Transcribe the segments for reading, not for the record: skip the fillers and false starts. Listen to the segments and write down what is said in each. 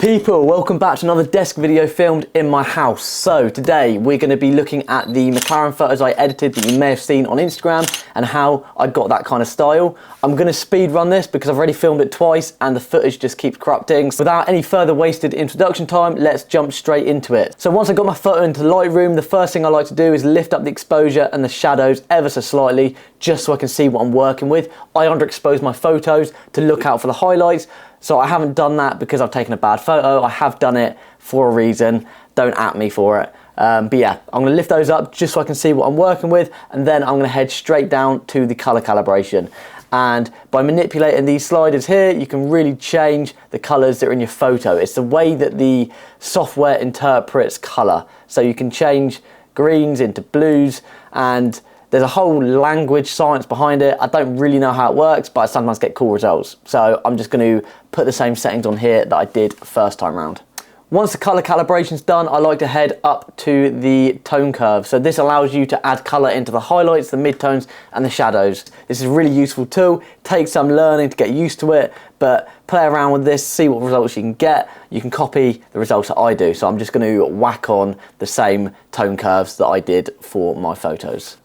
People, welcome back to another desk video filmed in my house. So today we're going to be looking at the McLaren photos I edited that you may have seen on Instagram and how I got that kind of style. I'm going to speed run this because I've already filmed it twice and the footage just keeps corrupting. So without any further wasted introduction time, let's jump straight into it. So once I got my photo into Lightroom, the first thing I like to do is lift up the exposure and the shadows ever so slightly just so I can see what I'm working with. I underexpose my photos to look out for the highlights. So I haven't done that because I've taken a bad photo. I have done it for a reason. Don't at me for it. But yeah, I'm going to lift those up just so I can see what I'm working with, and then I'm going to head straight down to the color calibration. And by manipulating these sliders here, you can really change the colors that are in your photo. It's the way that the software interprets color. So you can change greens into blues, and there's a whole language science behind it. I don't really know how it works, but I sometimes get cool results. So I'm just going to put the same settings on here that I did first time round. Once the color calibration's done, I like to head up to the tone curve. So this allows you to add color into the highlights, the midtones, and the shadows. This is a really useful tool. Takes some learning to get used to it, but play around with this, see what results you can get. You can copy the results that I do. So I'm just going to whack on the same tone curves that I did for my photos.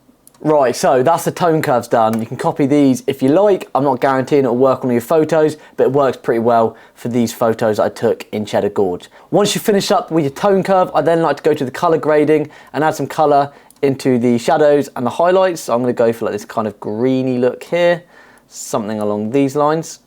Right, so that's the tone curves done. You can copy these if you like. I'm not guaranteeing it'll work on your photos, but it works pretty well for these photos I took in Cheddar Gorge. Once you finish up with your tone curve, I then like to go to the color grading and add some color into the shadows and the highlights. So I'm going to go for like this kind of greeny look here, something along these lines.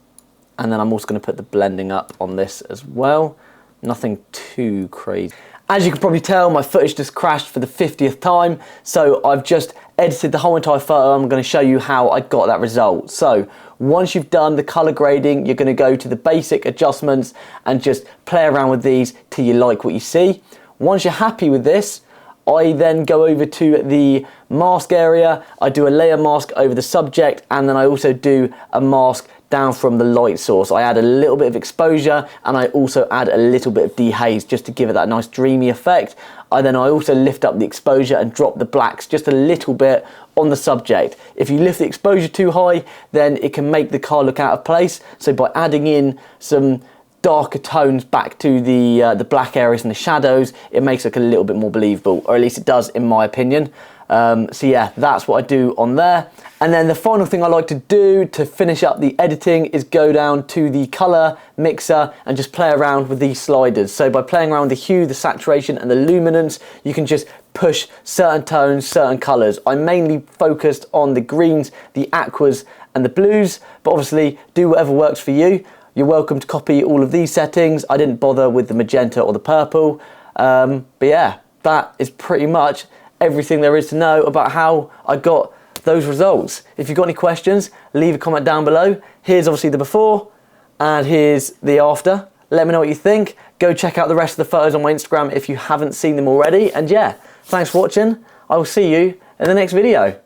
And then I'm also going to put the blending up on this as well. Nothing too crazy. As you can probably tell, my footage just crashed for the 50th time, so I've just edited the whole entire photo. I'm going to show you how I got that result. So once you've done the color grading, you're going to go to the basic adjustments and just play around with these till you like what you see. Once you're happy with this, I then go over to the mask area. I do a layer mask over the subject, and then I also do a mask down from the light source. I add a little bit of exposure, and I also add a little bit of dehaze just to give it that nice dreamy effect. I also lift up the exposure and drop the blacks just a little bit on the subject. If you lift the exposure too high, then it can make the car look out of place. So by adding in some darker tones back to the black areas and the shadows, it makes it look a little bit more believable, or at least it does in my opinion. So yeah, that's what I do on there. And then the final thing I like to do to finish up the editing is go down to the color mixer and just play around with these sliders. So by playing around with the hue, the saturation, and the luminance, you can just push certain tones, certain colors. I mainly focused on the greens, the aquas, and the blues, but obviously do whatever works for you. You're welcome to copy all of these settings. I didn't bother with the magenta or the purple. But yeah, that is pretty much everything there is to know about how I got those results. If you've got any questions, leave a comment down below. Here's obviously the before and here's the after. Let me know what you think. Go check out the rest of the photos on my Instagram if you haven't seen them already. And yeah, thanks for watching. I will see you in the next video.